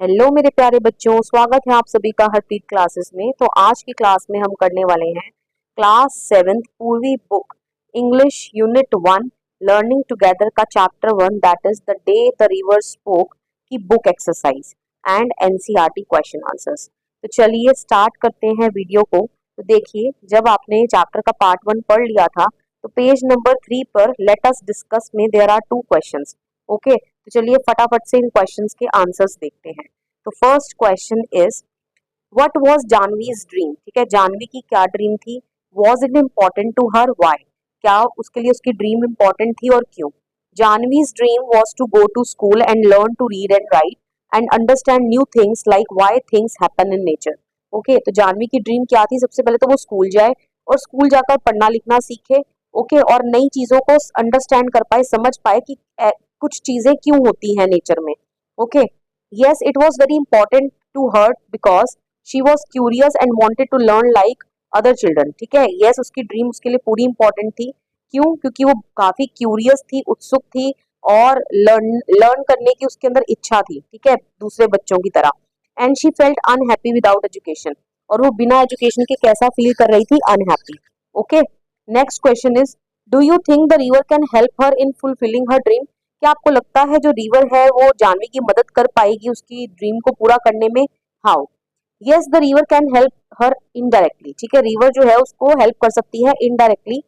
Hello मेरे प्यारे बच्चों, स्वागत है आप सभी का हरप्रीत क्लासेस में। तो आज की क्लास में हम करने वाले हैं class 7th Poorvi book English unit 1 learning together का chapter 1 that is the day the river spoke की book exercise and NCERT question answers. तो चलिए स्टार्ट करते हैं वीडियो को। तो देखिए, जब आपने चैप्टर का पार्ट 1 पढ़ लिया था तो पेज नंबर 3 पर लेट अस डिस्कस में देयर आर 2 क्वेश्चंस। ओके, तो चलिए फटाफट से इन क्वेश्चंस के आंसर्स देखते हैं। तो first question is what was Janvi's dream. ठीक है, जानवी की क्या ड्रीम थी। Was it important to her, why, क्या उसके लिए उसकी ड्रीम इम्पोर्टेंट थी और क्यों। Janvi's dream was to go to school and learn to read and write and understand new things like why things happen in nature. Okay, तो जानवी की dream क्या थी। सबसे पहले तो वो स्कूल जाए और स्कूल जाकर पढ़ना लिखना सीखे। ओके, और नई चीजों को अंडरस्टैंड कर पाए, समझ पाए कि कुछ चीजें क्यों होती हैं नेचर में। Okay, yes, it was very important to her because she was curious and wanted to learn like other children। ठीक है, yes, उसकी ड्रीम उसके लिए पूरी इंपॉर्टेंट थी। क्यों? क्योंकि वो काफी क्यूरियस थी, उत्सुक थी और लर्न करने की उसके अंदर इच्छा थी। ठीक है, दूसरे बच्चों की तरह। And she felt unhappy without education, और वो बिना एजुकेशन के कैसा फील कर रही थी, unhappy. Okay, next question is do you think the river can help her in fulfilling her dream. क्या आपको लगता है जो रिवर है वो जानवी की मदद कर पाएगी उसकी ड्रीम को पूरा करने में। How. Yes, the river can help her indirectly. ठीक है, रिवर जो है उसको हेल्प कर सकती है इनडायरेक्टली।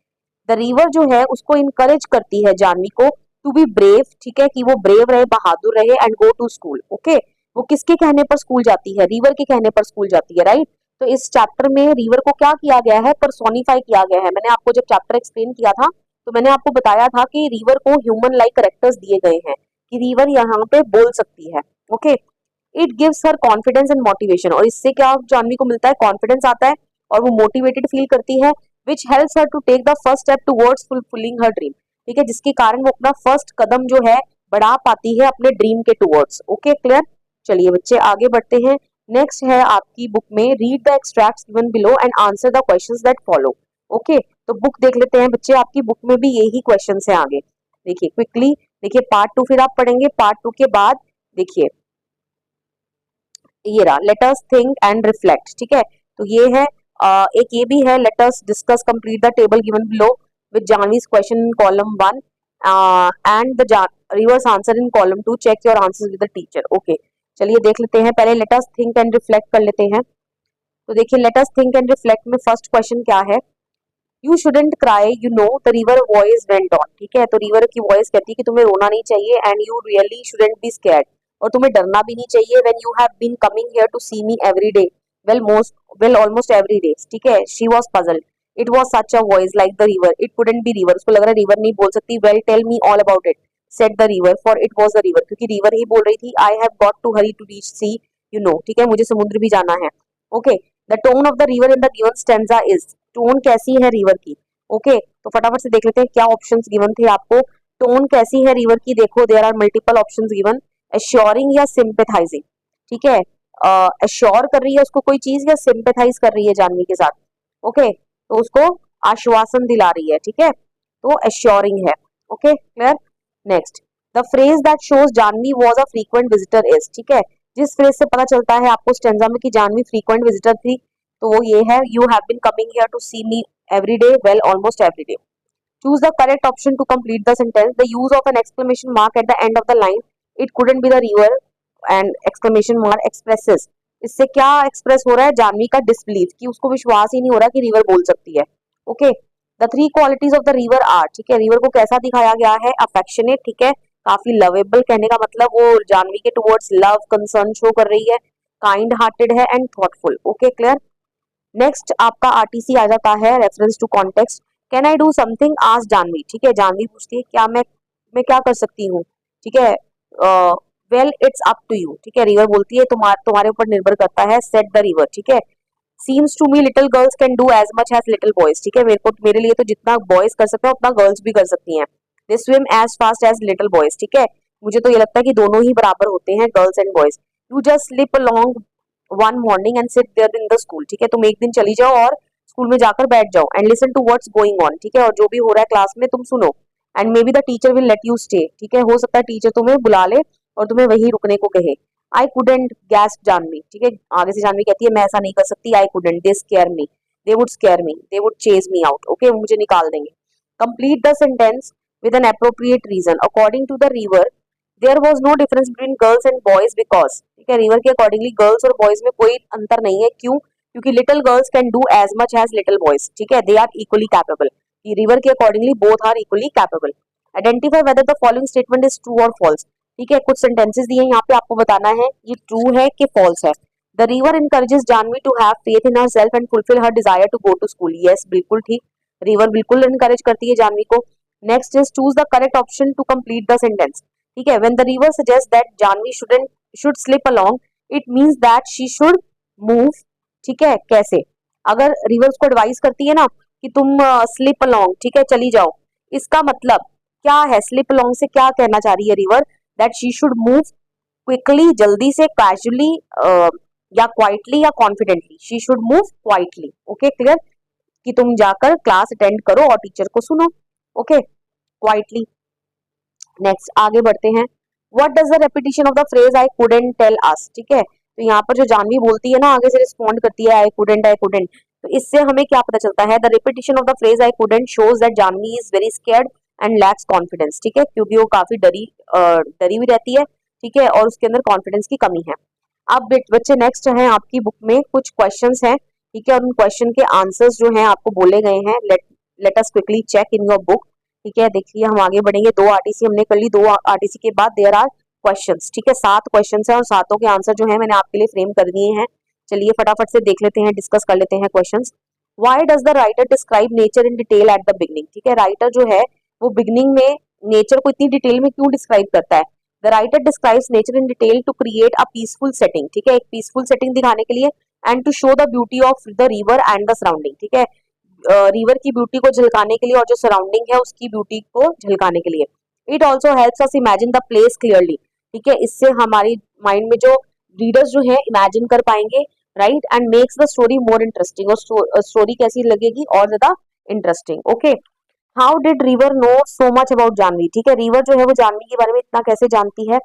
द रिवर जो है उसको इनकरेज करती है जानवी को टू बी ब्रेव। ठीक है, कि वो ब्रेव रहे, बहादुर रहे and go to school. Okay, वो किसके कहने पर स्कूल जाती है, रिवर के कहने पर स्कूल जाती है, राइट। तो इस चैप्टर में रिवर को क्या किया गया है, पर्सोनिफाई किया गया है। मैंने आपको जब चैप्टर एक्सप्लेन किया था तो मैंने आपको बताया था कि रिवर को ह्यूमन लाइक करेक्टर्स दिए गए हैं कि रिवर यहाँ पे बोल सकती है। Okay, it gives her confidence and motivation, और इससे क्या जानवी को मिलता है, कॉन्फिडेंस आता है और वो मोटिवेटेड फील करती है। Which helps her to take the first step towards fulfilling her dream. ठीक है, जिसके कारण वो अपना फर्स्ट कदम जो है बढ़ा पाती है अपने ड्रीम के टुवर्ड्स। Okay, clear. चलिए बच्चे आगे बढ़ते हैं। नेक्स्ट है आपकी बुक में read the extracts given below and answer the questions that follow. Okay, तो बुक देख लेते हैं बच्चे, आपकी बुक में भी यही क्वेश्चंस हैं आगे। देखिए क्विकली, देखिए पार्ट 2 फिर आप पढ़ेंगे। पार्ट 2 के बाद देखिए ये रहा let us think and reflect. ठीक है, तो ये है एक ये भी है let us discuss complete the table given below with Janvi's question in column 1 and the rivers answer in column 2, check your answers with the teacher. Okay, चलिए देख लेते हैं। पहले let us think and reflect कर लेते हैं। तो देखिए let us think and reflect में फर्स्ट क्वेश्चन क्या है, you shouldn't cry you know the river voice went on. ठीक है, तो रिवर की वॉइस कहती है कि तुम्हें रोना नहीं चाहिए and you really shouldn't be scared, और तुम्हें डरना भी नहीं चाहिए। When you have been coming here to see me every day, well almost every day. ठीक है, she was puzzled, it was such a voice like the river, it couldn't be river. उसको लग रहा है रिवर नहीं बोल सकती। Well tell me all about it said the river, for it was the river, क्योंकि रिवर ही बोल रही थी। I have got to hurry to reach sea, you know. ठीक है, मुझे समुद्र भी जाना है। Okay, the tone of the river in the given stanza is, tone कैसी है रिवर की। ओके, तो फटाफट से देख लेते हैं क्या ऑप्शंस गिवन थे आपको। टोन कैसी है रिवर की, देखो there are multiple options given. Assuring या सिंपैथाइजिंग। ठीक है, एश्योर कर रही है उसको कोई चीज या सिंपैथाइज कर रही है जानवी के साथ। ओके, तो उसको आश्वासन दिला रही है। ठीक है, तो एश्योरिंग है। Okay, clear. Next, the phrase that shows Janvi was a frequent visitor is. ठीक है, जिस फ्रेज से पता चलता है आपको स्टेंजा में कि जानवी फ्रीक्वेंट विजिटर थी, तो वो ये है, you have been coming here to see me every day, well almost every day. Choose the correct option to complete the sentence. The use of an exclamation mark at the end of the line, it couldn't be the river, and exclamation mark expresses, इससे क्या express हो रहा है, जानवी का disbelief, कि उसको विश्वास ही नहीं हो रहा कि रिवर बोल सकती है। Okay, the 3 qualities of the river are. ठीक है, रिवर को कैसा दिखाया गया है, अफेक्शनेट। ठीक है, काफी लवेबल, कहने का मतलब वो जानवी के टुवर्ड्स लव कंसर्न शो कर रही है। काइंड हार्टेड है and thoughtful. Okay, clear. Next आपका आरटीसी आ जाता है, reference to context. Can I do something, आज जानवी। ठीक है, जानवी पूछती है क्या मैं क्या कर सकती हूँ। ठीक है, well it's up to you. ठीक है, रिवर बोलती है तुम्हारे ऊपर निर्भर करता है, सेट द रिवर। ठीक है, seems to me little girls can do as much as little boys. ठीक है, मेरे लिए तो जितना बॉयज कर सकते हैं उतना गर्ल्स भी कर सकती हैं। They swim as fast as little boys. ठीक है, मुझे तो ये लगता है कि दोनों ही बराबर होते हैं, girls and boys. You just slip along one morning and sit there in the school. ठीक है, तुम एक दिन चली जाओ और स्कूल में जाकर बैठ जाओ and listen to what's going on. ठीक है, और जो भी हो रहा है क्लास में तुम सुनो and may be the teacher will let you stay. ठीक है, हो सकता है टीचर तुम्हें बुला ले और तुम्हें वहीं रुकने को कहे। आई कुडेंट गैस जानवी, ठीक है, आगे से जानवी कहती है मैं ऐसा नहीं कर सकती, I couldn't, they scare me, they would scare me, they would chase me out, okay, मुझे निकाल देंगे। Complete the sentence with an appropriate reason, according to the river there was no difference between girls and boys because, ठीक है, river के accordingly girls और boys में कोई अंतर नहीं है, क्यों, क्योंकि little girls can do as much as little boys, ठीक है, they are equally capable, river के accordingly both are equally capable. Identify whether the following statement is true और फॉल्स, ठीक है, कुछ सेंटेंसेस दिए यहाँ पे आपको बताना है ये ट्रू है कि फॉल्स है। The river encourages Janvi to have faith in herself and fulfil her desire to go to school, yes बिल्कुल ठीक, रिवर बिल्कुल इनकरेज करती है जानवी को। Next is choose the correct option to complete the sentence, ठीक है, when the river suggest that Janvi should slip along it means that she should move, ठीक है, कैसे, अगर रिवर उसको एडवाइस करती है ना कि तुम स्लिप अलोंग, ठीक है, चली जाओ, इसका मतलब क्या है, स्लिप अलोंग से क्या कहना चाह रही है river, that she should move quickly, जल्दी से, कैजुअली या क्वाइटली या confidently, she should move quietly, okay clear, कि तुम जाकर क्लास अटेंड करो और टीचर को सुनो, ओके क्वाइटली। नेक्स्ट आगे बढ़ते हैं, what does the repetition of the phrase I couldn't tell us, ठीक है, तो यहाँ पर जो जानवी बोलती है ना आगे से रिस्पॉन्ड करती है आई कुडंट, तो इससे हमें क्या पता चलता है, the repetition of the phrase I couldn't shows that Janvi is very scared and lacks confidence, ठीक है, क्योंकि वो काफी डरी हुई रहती है, ठीक है, और उसके अंदर कॉन्फिडेंस की कमी है। अब बच्चे नेक्स्ट है आपकी बुक में कुछ क्वेश्चंस हैं, ठीक है, और उन क्वेश्चन के आंसर्स जो हैं आपको बोले गए हैं, let us quickly check in your book, ठीक है, देखिए हम आगे बढ़ेंगे, 2 आरटीसी हमने कर ली, 2 आरटीसी के बाद देयर आर क्वेश्चंस, ठीक है, 7 क्वेश्चंस हैं और सातों के आंसर जो है मैंने आपके लिए फ्रेम कर दिए हैं। चलिए फटाफट से देख लेते हैं, डिस्कस कर लेते हैं questions. Why does the writer describe nature in detail at the beginning, ठीक है, राइटर जो है वो बिगनिंग में नेचर को इतनी डिटेल में क्यों डिस्क्राइब करता है, the writer describes nature in detail to create a peaceful setting, ठीक है, एक पीसफुल सेटिंग दिखाने के लिए, and to show the beauty of the river and the surrounding, ठीक है, रिवर की ब्यूटी को झलकाने के लिए और जो सराउंडिंग है उसकी ब्यूटी को झलकाने के लिए। It also helps us imagine the place clearly, ठीक है, इससे हमारी माइंड में जो रीडर्स जो है इमेजिन कर पाएंगे, right, and makes the story more interesting, और स्टोरी कैसी लगेगी और ज्यादा interesting, okay. How did river know so much about Janvi, ठीक है, रिवर जो है वो जानवी के बारे में इतना कैसे जानती है,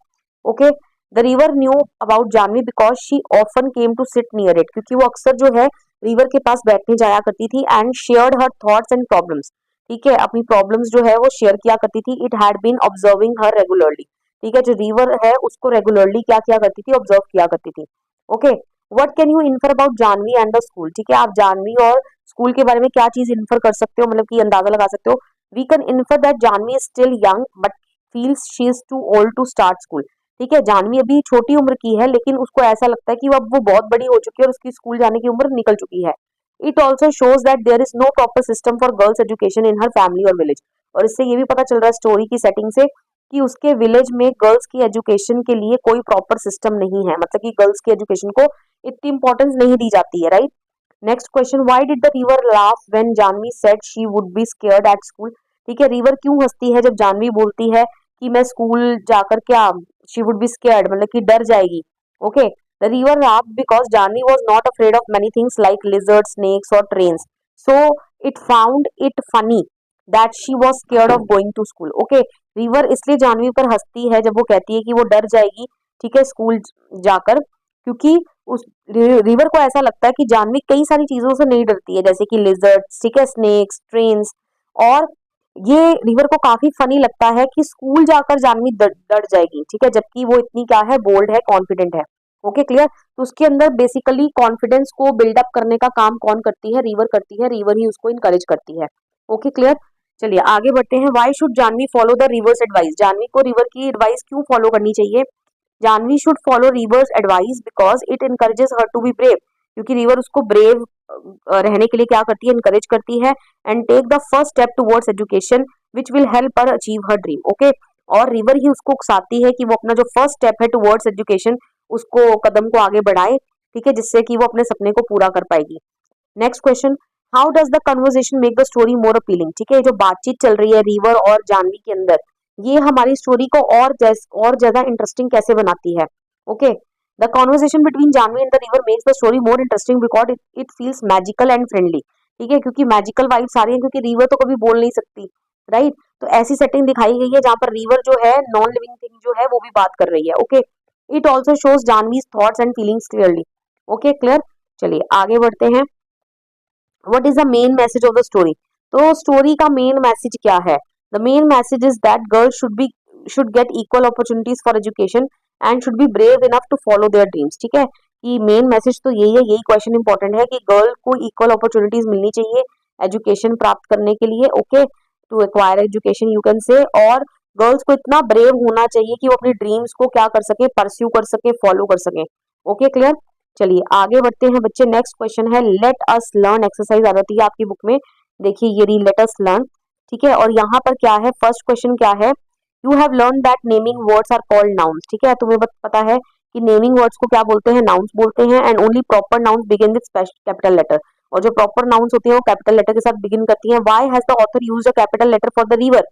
okay, the river knew about Janvi because she often came to sit near it, क्योंकि वो अक्सर जो है रिवर के पास बैठने जाया करती थी, and shared her thoughts and problems, ठीक है, अपनी प्रॉब्लम्स जो है वो शेयर किया करती थी। It had been observing her regularly, ठीक है, जो रिवर है उसको रेगुलरली क्या किया करती थी, ऑब्जर्व किया करती थी, okay. What can you infer about Janvi and the school, ठीक है, आप जानवी और स्कूल के बारे में क्या चीज इन्फर कर सकते हो, मतलब कि अंदाजा लगा सकते हो। We can infer that Janvi is still young but feels she is too old to start school, ठीक है, जानवी अभी छोटी उम्र की है लेकिन उसको ऐसा लगता है कि अब वो बहुत बड़ी हो चुकी है और उसकी स्कूल जाने की उम्र निकल चुकी है। It also shows that there is no proper system for girls education in her family और विलेज, और इससे ये भी पता चल रहा है स्टोरी की सेटिंग से कि उसके विलेज में गर्ल्स की एजुकेशन के लिए कोई प्रॉपर सिस्टम नहीं है, मतलब कि गर्ल्स की एजुकेशन को इतनी इंपॉर्टेंस नहीं दी जाती है, right. Next question, why did the river laugh when Janvi said she would be scared at school, ठीक है, रिवर क्यों हंसती है जब जानवी बोलती है कि मैं स्कूल जाकर क्या, शी वुड बी स्केयर्ड मतलब कि डर जाएगी, okay. The river laughed because Janvi was not afraid of many things like lizards, snakes or trains. So it found it funny that she was scared of going to school. Okay, river इसलिए जानवी पर हंसती है जब वो कहती है कि वो डर जाएगी, ठीक है, स्कूल जाकर, क्योंकि उस रिवर को ऐसा लगता है कि जानवी कई सारी चीजों से नहीं डरती है, जैसे कि लिजर्ड्स, ठीक है, स्नेक्स, ट्रेन्स, और ये रिवर को काफी फनी लगता है कि स्कूल जाकर जानवी डर जाएगी, ठीक है, जबकि वो इतनी क्या है, बोल्ड है, कॉन्फिडेंट है, ओके क्लियर। तो उसके अंदर बेसिकली कॉन्फिडेंस को बिल्डअप करने का काम कौन करती है, रिवर करती है, रिवर ही उसको इनकरेज करती है, ओके क्लियर। चलिए आगे बढ़ते हैं, why should Janvi follow the river's advice, Janvi को रिवर की एडवाइस क्यों फॉलो करनी चाहिए, Janvi should follow river's advice because it encourages her to be brave, क्योंकि रिवर उसको ब्रेव रहने के लिए क्या करती है, इनकरेज करती है, and take the first step towards education which will help her achieve her dream, okay, और रिवर ही उसको उकसाती है कि वो अपना जो फर्स्ट स्टेप है टुवर्ड्स एजुकेशन उसको कदम को आगे बढ़ाए, ठीक है, जिससे कि वो अपने सपने को पूरा कर पाएगी। Next question, how does the conversation make the story more appealing, ठीक है, जो बातचीत चल रही है रिवर और जानवी के अंदर, ये हमारी स्टोरी को और ज्यादा इंटरेस्टिंग कैसे बनाती है, okay. The conversation between Janvi and the river makes the story more interesting because it feels magical and friendly, ठीक है, क्योंकि मैजिकल वाइब्स आ रही है, क्योंकि रिवर तो कभी बोल नहीं सकती, राइट, तो ऐसी सेटिंग दिखाई गई है जहां पर रिवर जो है नॉन लिविंग थिंग जो है वो भी बात कर रही है, okay. It also shows Janvi's thoughts and feelings clearly. Okay clear. चलिए आगे बढ़ते हैं। What is the main message of the story? तो स्टोरी का मेन मैसेज क्या है? The main message is that girls should get equal opportunities for education and should be brave enough to follow their dreams. ठीक है, कि main message तो यही है, यही क्वेश्चन इंपॉर्टेंट है कि गर्ल को इक्वल अपॉर्चुनिटीज मिलनी चाहिए एजुकेशन प्राप्त करने के लिए। Okay, to acquire education you can say. और गर्ल्स को इतना ब्रेव होना चाहिए कि वो अपनी ड्रीम्स को क्या कर सके, परस्यू कर सके, फॉलो कर सके। Okay clear. चलिए आगे बढ़ते हैं बच्चे। नेक्स्ट क्वेश्चन है लेट अस लर्न एक्सरसाइज आ जाती है आपकी बुक में। देखिए ये रही लेट अस लर्न। ठीक है, और यहाँ पर क्या है, फर्स्ट क्वेश्चन क्या है, you have learn that naming words are called nouns. ठीक है, तुम्हें पता है कि नेमिंग वर्ड्स को क्या बोलते हैं, नाउन्स बोलते हैं। And only proper nouns begin with capital letter. और जो प्रॉपर नाउन्स होती हैं वो कैपिटल लेटर के साथ बिगिन करती हैं। Why has the author used a capital letter for the river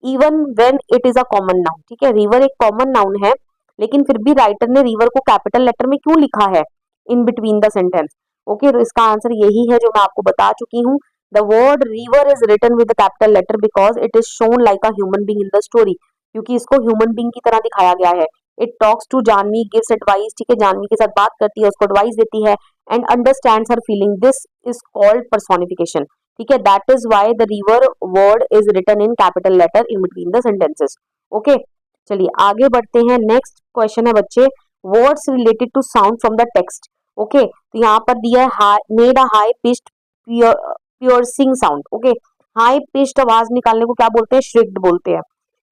even when it is a common noun? ठीक है, रिवर एक कॉमन नाउन है, लेकिन फिर भी राइटर ने रिवर को कैपिटल लेटर में क्यों लिखा है इन बिटवीन द सेंटेंस? ओके, तो इसका आंसर यही है जो मैं आपको बता चुकी हूँ। The word river is written with capital letter because it is shown like a human being in the story, क्योंकि इसको ह्यूमन बीइंग की तरह दिखाया गया है। It talks to Janvi, gives advice. ठीक है, जानवी के साथ बात करती है, उसको एडवाइस देती है। And understands her feeling, this is called personification. ठीक है, that is why the river word is written in capital letter in between the sentences. Okay, चलिए आगे बढ़ते हैं। नेक्स्ट क्वेश्चन है बच्चे words related to sound from the text. Okay, तो यहाँ पर दिया है made a high pitched piercing sound. Okay, high pitched आवाज निकालने को क्या बोलते हैं, श्रिक्ड बोलते हैं।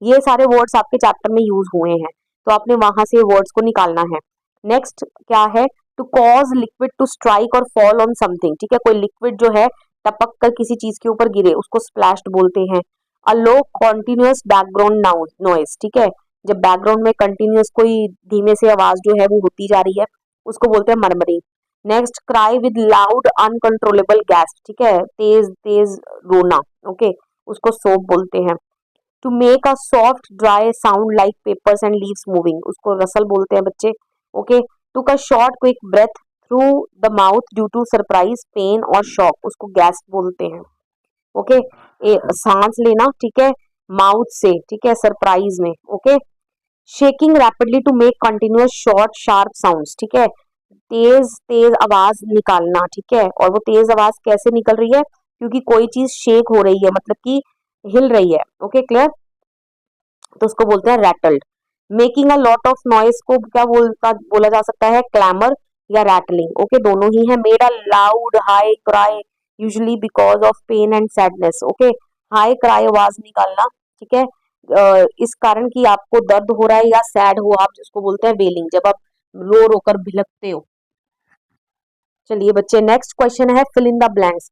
ये सारे वर्ड्स आपके चैप्टर में यूज हुए हैं, तो आपने वहां से वर्ड्स को निकालना है। नेक्स्ट क्या है, to cause liquid to strike और फॉल ऑन समथिंग। ठीक है, कोई लिक्विड जो है टपक कर किसी चीज के ऊपर गिरे उसको स्प्लैश्ड बोलते हैं। अ लो कॉन्टिन्यूअस बैकग्राउंड नॉइज। ठीक है, जब बैकग्राउंड में कंटिन्यूअस कोई धीमे से आवाज जो है वो होती जा रही है उसको बोलते हैं murmuring. Next cry with loud uncontrollable gas. ठीक है, तेज तेज रोना। ओके, उसको सोप बोलते हैं। To make a soft dry sound like papers and leaves moving, उसको रसल बोलते हैं बच्चे। ओके, टू का short quick breath through the mouth due to surprise pain और शॉक, उसको गैस बोलते हैं। ओके, सांस लेना, ठीक है, माउथ से, ठीक है, सरप्राइज में। Okay, shaking rapidly to make continuous short sharp sounds. ठीक है, तेज तेज आवाज निकालना। ठीक है, और वो तेज आवाज कैसे निकल रही है, क्योंकि कोई चीज शेक हो रही है, मतलब कि हिल रही है। ओके क्लियर, तो उसको बोलते हैं rattled. Making a lot of noise को क्या बोला जा सकता है, क्लैमर या रैटलिंग। ओके, दोनों ही है। Made a loud high cry usually because of pain and sadness. Okay, high cry आवाज निकालना, ठीक है, इस कारण कि आपको दर्द हो रहा है या सैड हो आप, जिसको बोलते हैं वेलिंग, जब आप रो रो कर भिलकते हो। चलिए बच्चे नेक्स्ट क्वेश्चन है fill in the blanks.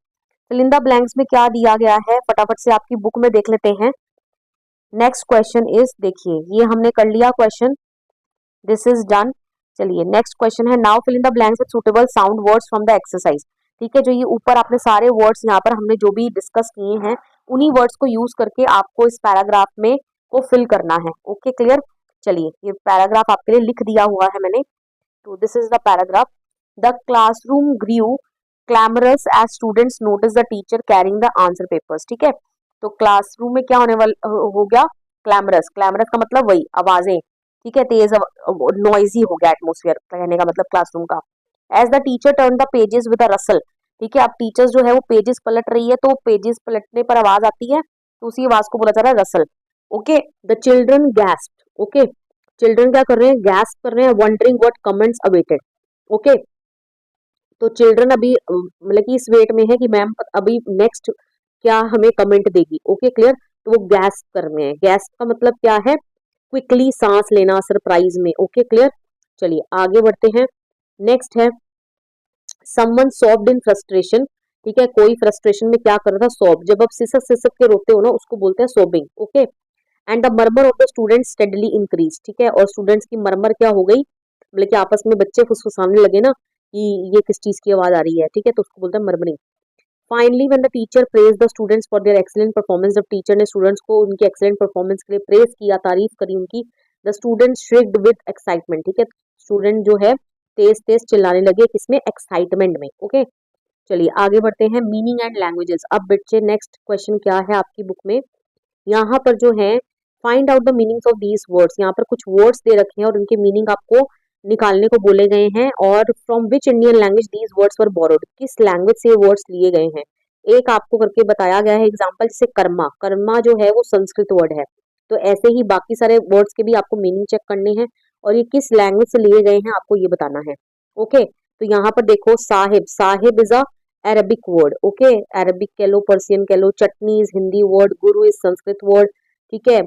Fill in the blanks में क्या दिया गया है फटाफट से आपकी बुक में देख लेते हैं। नेक्स्ट क्वेश्चन इज, देखिए ये हमने कर लिया क्वेश्चन, दिस इज डन। चलिए नेक्स्ट क्वेश्चन है now fill in the blanks with suitable sound words from the exercise. ठीक है, जो ये ऊपर आपने सारे वर्ड्स यहाँ पर हमने जो भी डिस्कस किए हैं उन्हीं वर्ड्स को यूज करके आपको इस पैराग्राफ में को फिल करना है। Okay clear. चलिए ये पैराग्राफ आपके लिए लिख दिया हुआ है मैंने, तो this is the paragraph. The classroom grew clamorous as students notice the teacher carrying the answer papers. ठीक है, तो क्लासरूम में क्या होने वाला हो गया, क्लैमरस। क्लैमरस का मतलब वही आवाजें, ठीक है, तेज नॉइजी हो गया एटमोस्फियर, कहने का मतलब क्लासरूम का। As the teacher turn the pages with a rustle. ठीक है, अब टीचर्स जो है वो पेजेस पलट रही है, तो पेजेस पलटने पर आवाज आती है, तो उसी आवाज को बोला जा रहा है Russell. Okay, the children gasp. Okay, children क्या कर रहे हैं, गैस्प कर रहे हैं, wondering what comments awaited. Okay, तो चिल्ड्रन अभी मतलब कि इस वेट में है कि मैम अभी नेक्स्ट क्या हमें कमेंट देगी। ओके क्लियर, तो वो गैस कर रहे हैं। गैस का मतलब क्या है, क्विकली सांस लेना सरप्राइज में। ओके क्लियर, चलिए आगे बढ़ते हैं। नेक्स्ट है समवन सॉफ्ड इन फ्रस्ट्रेशन। ठीक है, कोई फ्रस्ट्रेशन में क्या कर रहा था, सॉब। जब आप सिसक सिसक के रोते हो ना उसको बोलते हैं सोबिंग। Okay, and the murmur of the students steadily increase. ठीक है, और स्टूडेंट्स की मर्मर क्या हो गई, मतलब कि आपस में बच्चे फुसफुसाने लगे ना कि ये किस चीज की आवाज आ रही है। ठीक है, तो उसको बोलते हैं murmuring. Finally when the teacher praise the students for their excellent performance, जब टीचर ने स्टूडेंट्स को उनकी एक्सीलेंट परफॉर्मेंस के लिए प्रेज किया, तारीफ करी उनकी, द स्टूडेंट्स श्रिक्ड विद एक्साइटमेंट। ठीक है, स्टूडेंट जो है तेज तेज चिल्लाने लगे, किसमें, एक्साइटमेंट में। ओके, चलिए आगे बढ़ते हैं। Meaning and languages. अब बच्चे नेक्स्ट क्वेश्चन क्या है आपकी बुक में, यहाँ पर जो है find out the meanings of these words, यहाँ पर कुछ वर्ड्स दे रखे हैं और उनके मीनिंग आपको निकालने को बोले गए हैं। और from which Indian language these words were borrowed, किस लैंग्वेज से ये वर्ड्स लिए गए हैं। एक आपको करके बताया गया है एग्जाम्पल, जैसे कर्मा, कर्मा जो है वो संस्कृत वर्ड है। तो ऐसे ही बाकी सारे वर्ड्स के भी आपको मीनिंग चेक करने हैं और ये किस लैंग्वेज से लिए गए हैं आपको ये बताना है। ओके, तो यहाँ पर देखो sahib, sahib is a Arabic word. Okay, Arabic कह लो, पर्सियन कह लो, chutney is Hindi word, guru is Sanskrit word, ठीक है,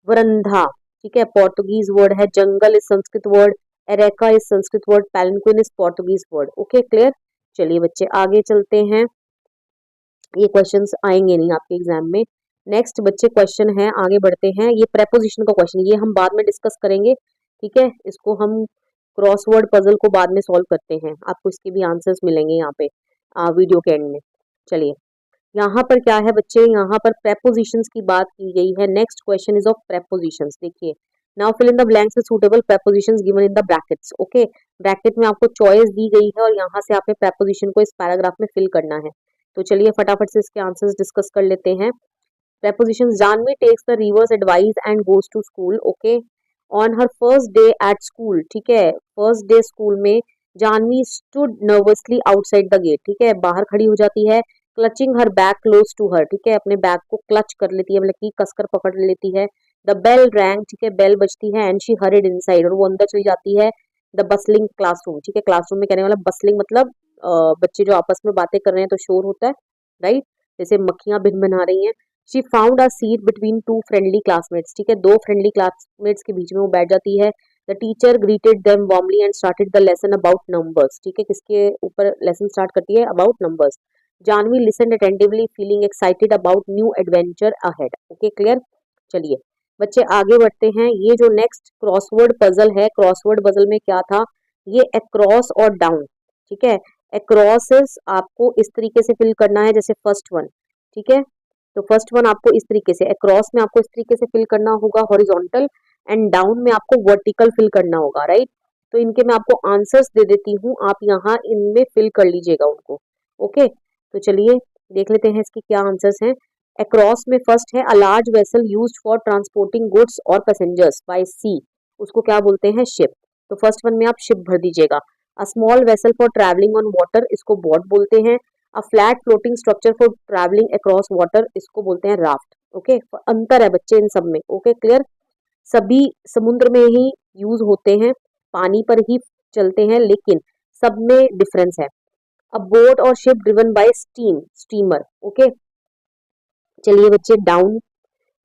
वरंधा, ठीक है, पोर्तुगीज वर्ड है, jungle is Sanskrit word, areca is Sanskrit word, palanquin is Portuguese word. Okay clear. चलिए बच्चे आगे चलते हैं, ये क्वेश्चंस आएंगे नहीं आपके एग्जाम में। नेक्स्ट बच्चे क्वेश्चन है, आगे बढ़ते हैं। ये प्रेपोजिशन का क्वेश्चन, ये हम बाद में डिस्कस करेंगे, ठीक है, इसको हम क्रॉसवर्ड पजल को बाद में सॉल्व करते हैं, आपको इसके भी आंसर्स मिलेंगे यहाँ पे वीडियो के एंड में। चलिए यहाँ पर क्या है बच्चे, यहाँ पर प्रेपोजिशंस की बात की गई है। Next question is of prepositions. देखिए, now fill in the blanks with suitable prepositions given in the brackets. Okay, bracket में आपको चॉइस दी गई है और यहाँ से आपने प्रेपोजिशन को इस पैराग्राफ में फिल करना है। तो चलिए फटाफट से इसके आंसर्स डिस्कस कर लेते हैं। Prepositions, Janvi takes the river's advice and goes to school. Okay, on her first day at school, ठीक है, फर्स्ट डे स्कूल में Janvi stood nervously outside the gate, ठीक है, बाहर खड़ी हो जाती है। Clutching her bag close to her, ठीक है, अपने बैग को क्लच कर लेती है, मतलब कि कसकर पकड़ लेती है। द बेल रैंग, ठीक है, बेल बजती है, एंड शी हरिड इनसाइड, और वो अंदर चली जाती है। द बसलिंग क्लासरूम, ठीक है, क्लासरूम में कहने वाला बसलिंग मतलब बच्चे जो आपस में बातें कर रहे हैं तो शोर होता है, राइट, जैसे मक्खियां भिन भिना रही हैं। She found a seat between two friendly classmates, ठीक है, दो फ्रेंडली क्लासमेट्स के बीच में वो बैठ जाती है। The teacher greeted them warmly and started the lesson about numbers, ठीक है, किसके ऊपर लेसन स्टार्ट करती है, about numbers. Janvi listened attentively feeling excited about new adventure ahead. Okay clear. चलिए बच्चे आगे बढ़ते हैं। ये जो नेक्स्ट क्रॉसवर्ड पजल है, क्रॉसवर्ड पजल में क्या था, ये अक्रॉस और डाउन, ठीक है, अक्रॉसेस आपको इस तरीके से फिल करना है जैसे फर्स्ट वन, ठीक है, तो फर्स्ट वन आपको इस तरीके से, अक्रॉस में आपको इस तरीके से फिल करना होगा हॉरिजॉन्टल, एंड डाउन में आपको वर्टिकल फिल करना होगा, राइट। तो इनके मैं आपको आंसर्स दे देती हूँ, आप यहाँ इनमें फिल कर लीजिएगा उनको। ओके, तो चलिए देख लेते हैं इसके क्या आंसर्स हैं। अक्रॉस में फर्स्ट है a large vessel used for transporting goods और पैसेंजर्स बाय सी, उसको क्या बोलते हैं, शिप। तो फर्स्ट वन में आप शिप भर दीजिएगा। A small vessel for travelling on water, इसको बोट बोलते हैं। A flat floating structure for travelling across water, इसको बोलते हैं राफ्ट। ओके, अंतर है बच्चे इन सब में। ओके क्लियर, सभी समुद्र में ही यूज होते हैं, पानी पर ही चलते हैं, लेकिन सब में डिफरेंस है। अ बोट और ship driven by steam, steamer. Okay, चलिए बच्चे डाउन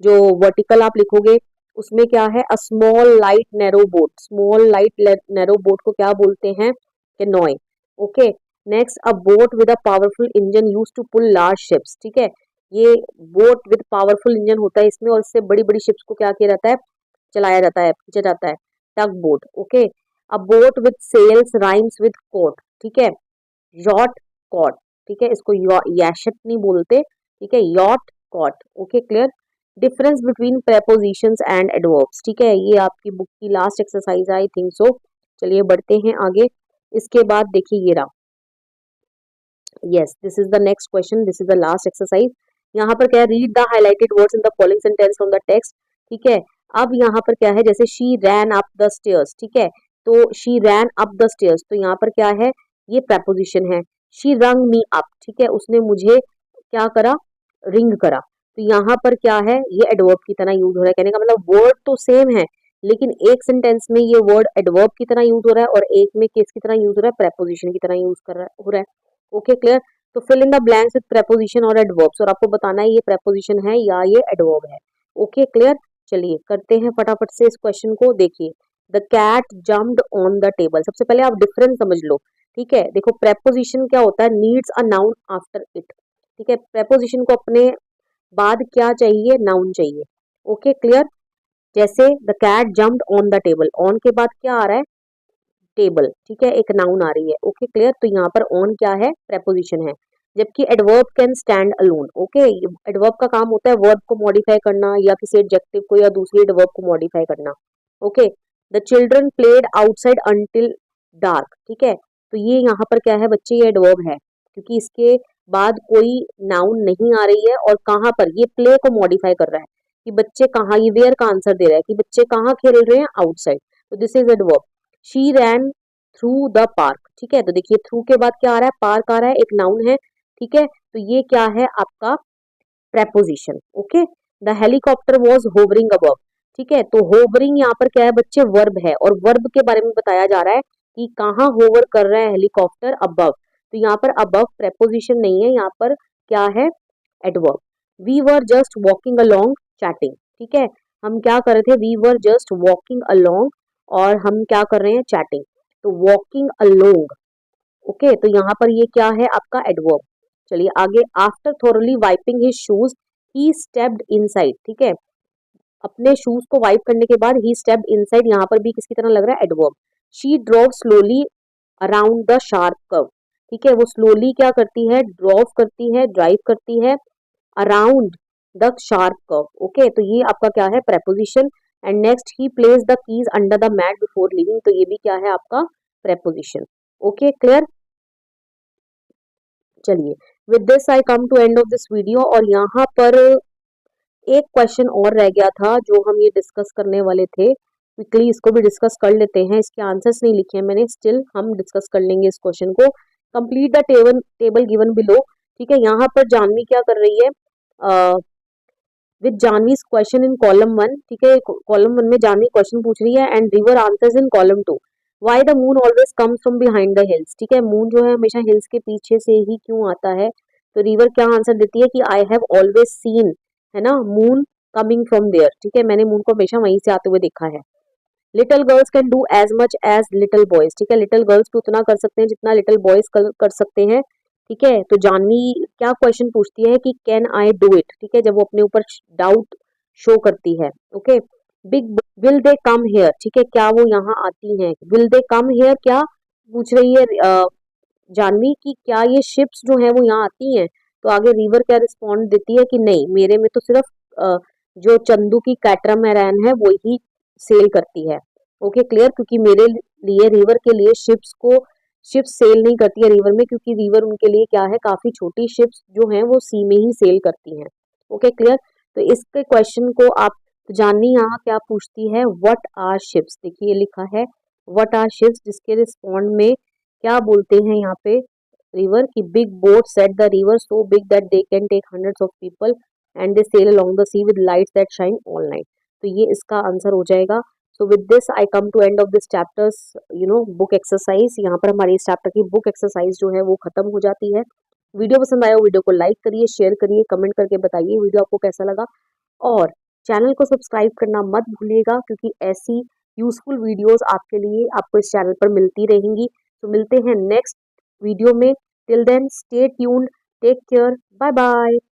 जो वर्टिकल आप लिखोगे उसमें क्या है, a small light narrow boat, small light narrow boat को क्या बोलते हैं, canoe. Okay, next a boat with a powerful engine used to pull large ships, ठीक है, ये बोट विद पावरफुल इंजन होता है इसमें, और इससे बड़ी बड़ी शिप्स को क्या किया जाता है, चलाया जाता है, खींचा जाता है, tug boat. Okay, a boat with sails rhymes with coat, ठीक है, यॉट कॉट, ठीक है, इसको याशट नहीं बोलते, ठीक है, yacht cot. Okay clear. Difference between prepositions and adverbs, ठीक है, ये आपकी बुक की last exercise I think so. चलिए बढ़ते हैं आगे। इसके बाद देखिए ये रहा, yes this is the next question, this is the last exercise. यहाँ पर क्या है, read the highlighted words in the following sentence from the text, ठीक है। अब यहाँ पर क्या है, जैसे she ran up the stairs, ठीक है, तो she ran up the stairs, तो यहाँ पर क्या है, ये प्रेपोजिशन है। शी रंग मी अप, ठीक है, उसने मुझे क्या करा, रिंग करा, तो यहाँ पर क्या है, ये एडवर्ब की तरह यूज हो रहा है। कहने का मतलब वर्ड तो सेम है, लेकिन एक सेंटेंस में ये वर्ड एडवर्ब की तरह यूज हो रहा है और एक में किस की तरह यूज हो रहा है, प्रेपोजिशन की तरह यूज कर रहा हो रहा है। Okay clear. तो fill in the blanks with preposition और एडवर्ब्स, और आपको बताना है ये प्रेपोजिशन है या ये एडवर्ब है। Okay clear. चलिए करते हैं फटाफट से इस क्वेश्चन को। देखिए, the cat jumped on the table, सबसे पहले आप डिफरेंस समझ लो, ठीक है। देखो प्रेपोजिशन क्या होता है, needs a noun after it, ठीक है, प्रेपोजिशन को अपने बाद क्या चाहिए, नाउन चाहिए। Okay clear. जैसे the cat jumped on the table, on के बाद क्या आ रहा है, टेबल, ठीक है, एक नाउन आ रही है। ओके क्लियर, तो यहाँ पर ऑन क्या है, प्रेपोजिशन है, जबकि adverb can stand alone. Okay, adverb का काम होता है वर्ब को मॉडिफाई करना या किसी एडजेक्टिव को या दूसरी एडवर्ब को मॉडिफाई करना। Okay, the children played outside until dark, ठीक है, तो ये यहाँ पर क्या है बच्चे, ये एडवर्ब है, क्योंकि इसके बाद कोई नाउन नहीं आ रही है और कहाँ पर ये प्ले को मॉडिफाई कर रहा है, कि बच्चे कहाँ, ये वेयर का आंसर दे रहा है कि बच्चे कहाँ खेल रहे हैं, आउटसाइड, तो this is adverb. She rain through the park, ठीक है, तो देखिए थ्रू के बाद क्या आ रहा है, पार्क आ रहा है, एक नाउन है, ठीक है, तो ये क्या है आपका preposition. Okay, the helicopter was hovering above, ठीक है, तो होवरिंग यहाँ पर क्या है बच्चे, वर्ब है, और वर्ब के बारे में बताया जा रहा है कि कहाँ होवर कर रहा है हेलीकॉप्टर, अबव, तो यहाँ पर अबव प्रेपोजिशन नहीं है, यहाँ पर क्या है, adverb. We were just walking along chatting, ठीक है, हम क्या कर रहे थे, we were just walking along, और हम क्या कर रहे हैं, चैटिंग, तो वॉकिंग अलोंग। ओके, तो यहाँ पर ये क्या है आपका एडवर्ब। चलिए आगे, आफ्टर थोरली वाइपिंग हिज शूज ही स्टेप्ड इनसाइड, ठीक है, अपने शूज को वाइप करने के बाद ही स्टेप्ड इनसाइड, यहाँ पर भी किसकी तरह लग रहा है, adverb. She drove slowly around the sharp curve, ठीक है, वो स्लोली क्या करती है, ड्रॉव करती है, ड्राइव करती है around the sharp curve. Okay, तो ये आपका क्या है, preposition. And next, he place the keys under the mat before leaving, तो ये भी क्या है आपका प्रेपोजिशन। Okay, clear. चलिए, with this I come to end of this video, और यहाँ पर एक क्वेश्चन और रह गया था जो हम ये डिस्कस करने वाले थे, क्विकली इसको भी डिस्कस कर लेते हैं, इसके आंसर्स नहीं लिखे हैं मैंने, स्टिल हम डिस्कस कर लेंगे इस क्वेश्चन को। Complete the table given below, ठीक है, यहाँ पर जानवी क्या कर रही है, with Janvi's question in column 1, ठीक है, कॉलम 1 में जानवी क्वेश्चन पूछ रही है, and river answers in column 2। Why the moon always comes from behind the hills, ठीक है, मून जो है हमेशा हिल्स के पीछे से ही क्यों आता है, तो रिवर क्या आंसर देती है कि आई हैव ऑलवेज सीन, है ना, मून कमिंग फ्रॉम देयर, ठीक है, मैंने मून को हमेशा वहीं से आते हुए देखा है। Little girls can do as much as little boys, ठीक है, लिटिल गर्ल्स भी उतना कर सकते हैं जितना लिटिल बॉयज कर सकते हैं, ठीक है, तो जानवी क्या क्वेश्चन पूछती है कि कैन आई डू इट, ठीक है, जब वो अपने ऊपर डाउट शो करती है। Okay, big will they come here, ठीक है, क्या वो यहाँ आती हैं, विल दे कम हेयर क्या पूछ रही है जानवी की, क्या ये शिप्स जो है वो यहाँ आती हैं, तो आगे रिवर क्या रिस्पॉन्ड देती है कि नहीं, मेरे में तो सिर्फ जो चंदू की कैटरामैरान है वो ही सेल करती है। ओके, क्लियर, क्योंकि मेरे लिए, रिवर के लिए शिप्स सेल नहीं करती है रिवर में, क्योंकि रिवर उनके लिए क्या है, काफी छोटी शिप्स जो हैं वो सी में ही सेल करती हैं। ओके, क्लियर, तो इसके क्वेश्चन को आप जाननी यहाँ क्या पूछती है, व्हाट आर शिप्स, देखिए लिखा है व्हाट आर शिप्स, जिसके रिस्पॉन्ड में क्या बोलते हैं यहाँ पे रिवर की, big boat set the river so big that they can take hundreds of people and they sail along the sea with lights that shine all night, तो ये इसका आंसर हो जाएगा। So with this I come to end of this chapters book exercise, यहाँ पर हमारी इस chapter की बुक एक्सरसाइज जो है वो खत्म हो जाती है। वीडियो पसंद आया हो वीडियो को लाइक करिए, शेयर करिए, कमेंट करके बताइए वीडियो आपको कैसा लगा, और चैनल को सब्सक्राइब करना मत भूलिएगा, क्योंकि ऐसी यूजफुल वीडियोस आपके लिए आपको इस चैनल पर मिलती रहेंगी। तो मिलते हैं नेक्स्ट वीडियो में, till then stay tuned, take care, bye bye.